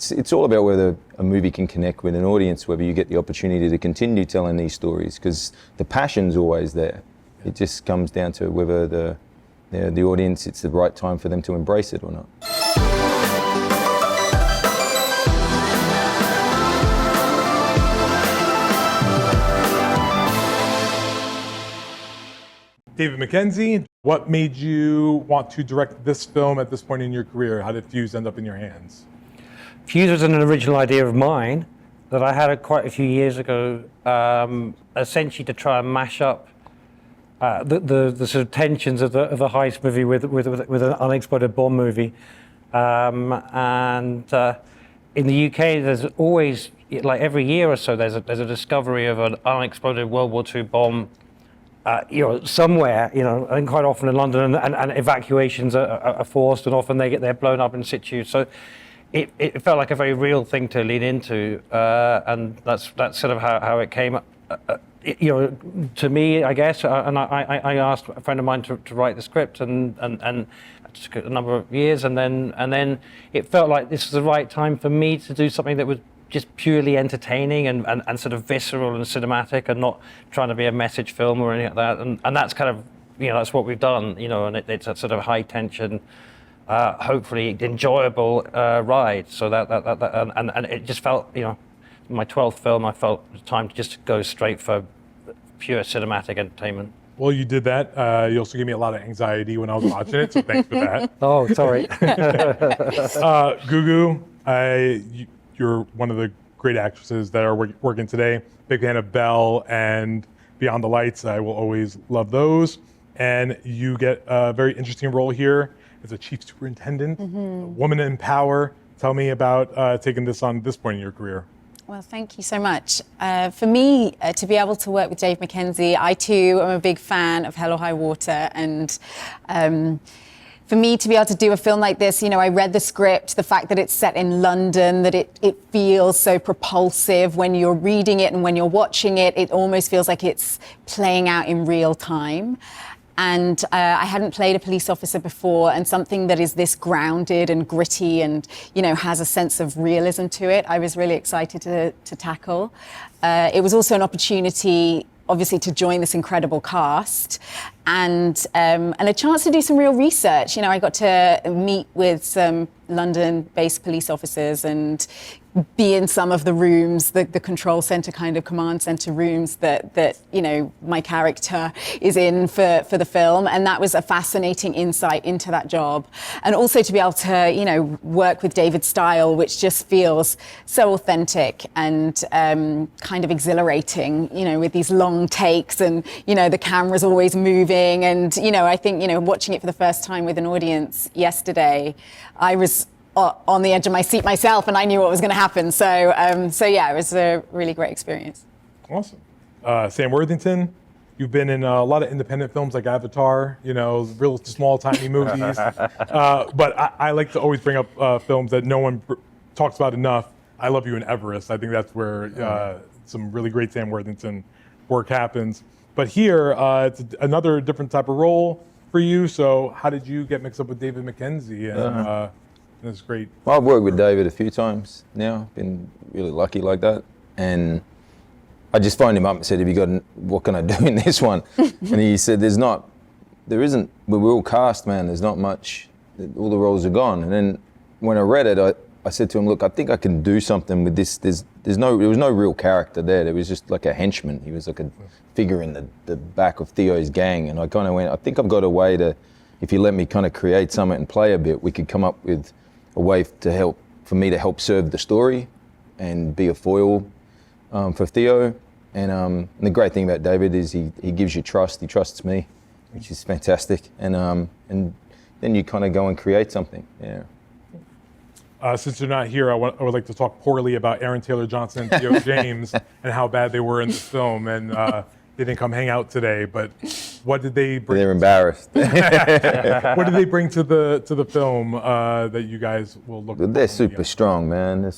it's all about whether a movie can connect with an audience, whether you get the opportunity to continue telling these stories, because the passion's always there. It just comes down to whether the audience, it's the right time for them to embrace it or not. David Mackenzie, what made you want to direct this film at this point in your career? How did Fuze end up in your hands? Fuze was an original idea of mine that I had quite a few years ago, essentially to try and mash up the sort of tensions of the heist movie with an unexploded bomb movie. And in the UK, there's always, like every year or so, there's a discovery of an unexploded World War II bomb somewhere, and quite often in London, and evacuations are forced, and often they're blown up in situ. So it felt like a very real thing to lean into, and that's sort of how it came up. To me, I guess, and I asked a friend of mine to write the script, and it took a number of years, and then it felt like this was the right time for me to do something that was just purely entertaining and sort of visceral and cinematic, and not trying to be a message film or anything like that. And that's kind of, that's what we've done, and it's a sort of high tension, hopefully enjoyable ride. So that and it just felt, my 12th film, I felt it was time to just go straight for pure cinematic entertainment. Well, you did that. You also gave me a lot of anxiety when I was watching it, so thanks for that. Oh, sorry. Gugu, you're one of the great actresses that are working today. Big fan of Belle and Beyond the Lights. I will always love those. And you get a very interesting role here as a chief superintendent, a woman in power. Tell me about taking this on this point in your career. Well, thank you so much. For me, to be able to work with Dave Mackenzie, I too am a big fan of Hell or High Water, and for me to be able to do a film like this, I read the script, the fact that it's set in London, that it feels so propulsive when you're reading it, and when you're watching it, it almost feels like it's playing out in real time. And I hadn't played a police officer before, and something that is this grounded and gritty and, has a sense of realism to it, I was really excited to tackle. It was also an opportunity, obviously, to join this incredible cast, and a chance to do some real research. I got to meet with some London-based police officers and be in some of the rooms, the control center, kind of command center rooms that my character is in for the film, and that was a fascinating insight into that job. And also to be able to work with David's style, which just feels so authentic and kind of exhilarating, with these long takes, and the camera's always moving, and I think watching it for the first time with an audience yesterday, I was on the edge of my seat myself, and I knew what was going to happen. So yeah, it was a really great experience. Awesome. Sam Worthington, you've been in a lot of independent films like Avatar, real small, tiny movies. But I like to always bring up films that no one talks about enough. I Love You in Everest. I think that's where some really great Sam Worthington work happens. But here, it's another different type of role for you. So how did you get mixed up with David Mackenzie? And that's great. Well, I've worked with David a few times now. Been really lucky like that. And I just phoned him up and said, what can I do in this one? And he said, we're all cast, man. There's not much, all the roles are gone. And then when I read it, I said to him, look, I think I can do something with this. There was no real character there. There was just like a henchman. He was like a figure in the back of Theo's gang. And I kind of went, I think I've got a way to, if you let me kind of create something and play a bit, we could come up with a way for me to help serve the story and be a foil for Theo. And the great thing about David is he gives you trust. He trusts me, which is fantastic. And then you kind of go and create something. Yeah. Since you're not here, I would like to talk poorly about Aaron Taylor Johnson and Theo James and how bad they were in this film. And they didn't come hang out today, but what did they bring? They're embarrassed. What did they bring to the film that you guys will look? They're super strong, man. I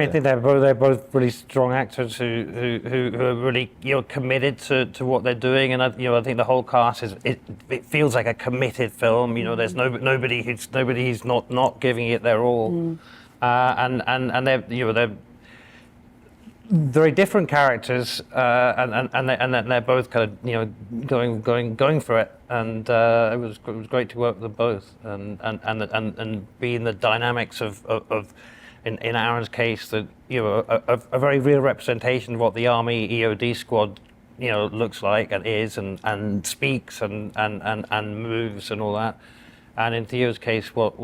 think they're both really strong actors who are really committed to what they're doing, and I think the whole cast it feels like a committed film. There's nobody who's not giving it their all. and they're very different characters, and they're both kind of going for it, and it was great to work with them both, and be in the dynamics of in Aaron's case, that a very real representation of what the Army EOD squad looks like and is and speaks and moves and all that, and in Theo's case, what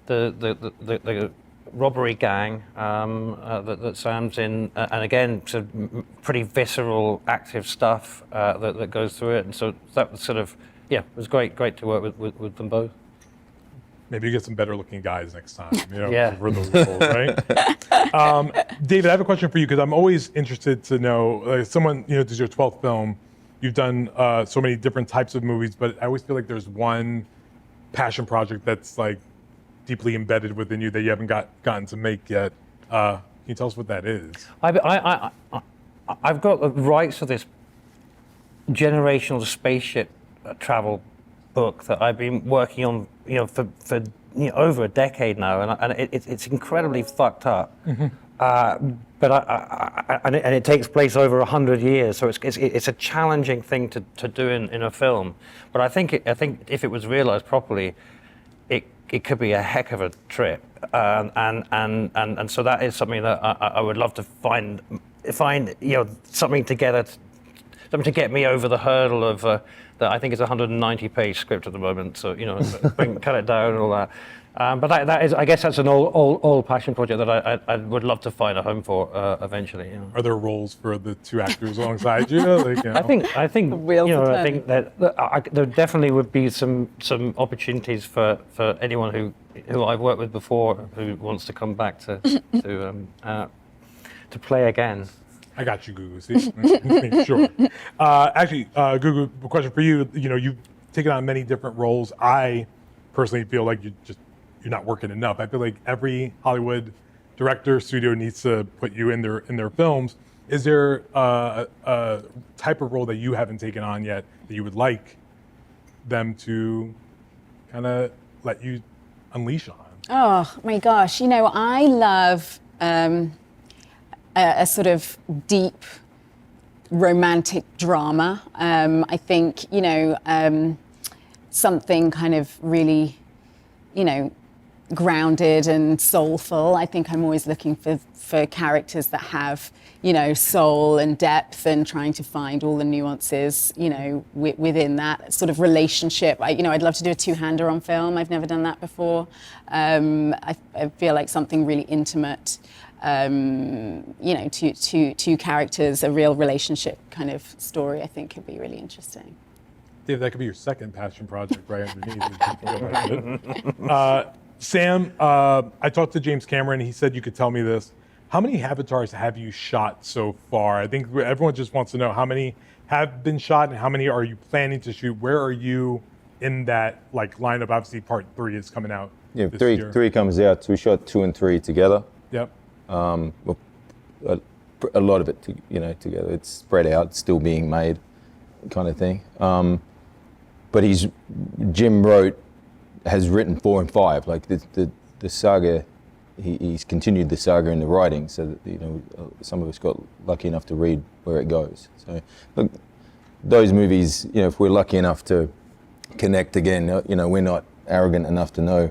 the robbery gang that Sam's in, and again, sort of pretty visceral, active stuff that goes through it, and so that was sort of it was great to work with them both. Maybe you get some better looking guys next time, Yeah. for those roles, right? David, I have a question for you because I'm always interested to know, someone, this is your 12th film, you've done so many different types of movies, but I always feel like there's one passion project that's like deeply embedded within you that you haven't gotten to make yet. Can you tell us what that is? I've got the rights to this generational spaceship travel book that I've been working on, for over a decade now, and it's incredibly fucked up. Mm-hmm. But and it takes place over 100 years, so it's a challenging thing to do in a film. But I think if it was realized properly, it could be a heck of a trip, and so that is something that I would love to find something together, something to get me over the hurdle of that. I think it's a 190-page script at the moment, so cut it down and all that. But that is, I guess, that's an old passion project that I would love to find a home for eventually. Are there roles for the two actors alongside you? I think I think that there definitely would be some opportunities for anyone who I've worked with before who wants to come back to play again. I got you, Gugu. See, sure. Actually, Gugu, a question for you. You've taken on many different roles. I personally feel like you're not working enough. I feel like every Hollywood director, studio needs to put you in their films. Is there a type of role that you haven't taken on yet that you would like them to kind of let you unleash on? Oh my gosh, I love a sort of deep romantic drama. I think, something kind of really, grounded and soulful. I think I'm always looking for characters that have, soul and depth, and trying to find all the nuances, within that sort of relationship. I'd love to do a two-hander on film. I've never done that before. I feel like something really intimate, two characters, a real relationship kind of story, I think could be really interesting. Dave, that could be your second passion project right underneath. Sam, I talked to James Cameron. He said you could tell me this. How many avatars have you shot so far? I think everyone just wants to know how many have been shot and how many are you planning to shoot? Where are you in that lineup? Obviously, part 3 is coming out. Yeah, this three year. comes out. We shot 2 and 3 together. Yep. A lot of it, together. It's spread out, it's still being made, kind of thing. But Jim has written 4 and 5. Like the saga, he's continued the saga in the writing, so that some of us got lucky enough to read where it goes. So look, those movies, if we're lucky enough to connect again, we're not arrogant enough to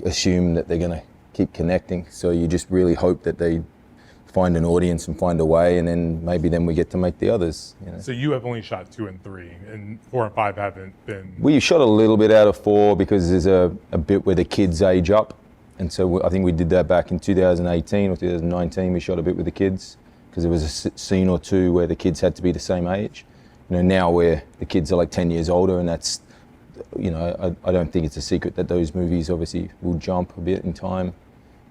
assume that they're going to keep connecting. So you just really hope that they find an audience and find a way, and then we get to make the others. So you have only shot 2 and 3, and 4 and 5 haven't been. We shot a little bit out of 4 because there's a bit where the kids age up, and so I think we did that back in 2018 or 2019. We shot a bit with the kids because there was a scene or two where the kids had to be the same age. Now where the kids are 10 years older, and that's, I don't think it's a secret that those movies obviously will jump a bit in time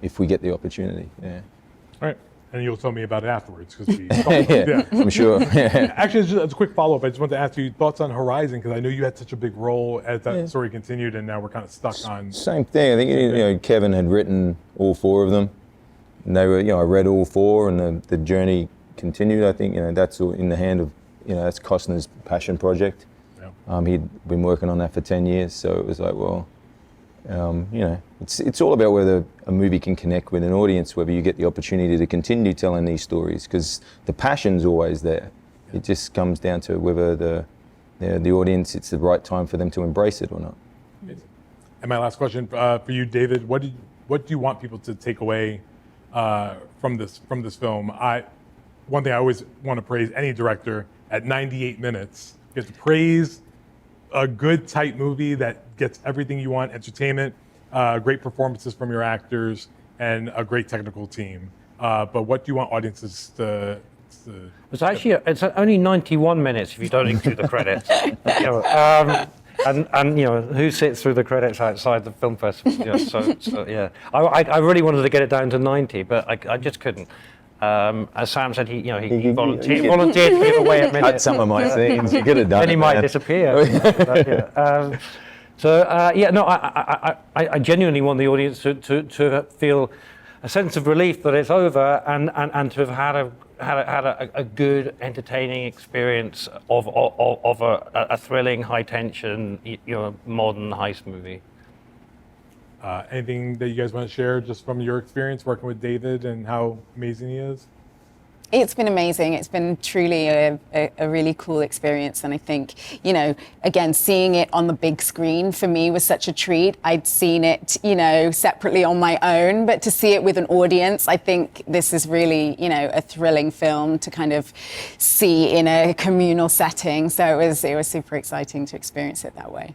if we get the opportunity. Yeah. All right. And you'll tell me about it afterwards, because we yeah, I'm sure. Actually, just as a quick follow-up, I just wanted to ask you thoughts on Horizon, because I know you had such a big role as that story continued, and now we're kind of stuck on. Same thing. I think Kevin had written all 4 of them, and they were I read all 4, and the journey continued. I think that's all in the hand of that's Costner's passion project. Yeah. He'd been working on that for 10 years, so it was like, well, You know, it's all about whether a movie can connect with an audience, whether you get the opportunity to continue telling these stories, because the passion's always there. It just comes down to whether the audience, it's the right time for them to embrace it or not. And my last question for you, David, what do you want people to take away from this film? One thing I always want to praise any director at 98 minutes, you have to praise a good, tight movie that gets everything you want: entertainment, great performances from your actors, and a great technical team. But what do you want audiences to It's only 91 minutes if you don't include the credits. And you know, who sits through the credits outside the film festival? So yeah, I really wanted to get it down to 90, but I just couldn't. As Sam said, he volunteered to give away a minute. Cut some of my scenes. You could have done. Then he it, might man. disappear. I genuinely want the audience to feel a sense of relief that it's over, and to have had a good, entertaining experience of a thrilling, high tension, modern heist movie. anything that you guys want to share just from your experience working with David and how amazing he is? It's been amazing. It's been truly a really cool experience. And I think, again, seeing it on the big screen for me was such a treat. I'd seen it, separately on my own, but to see it with an audience, I think this is really, a thrilling film to kind of see in a communal setting. So it was super exciting to experience it that way.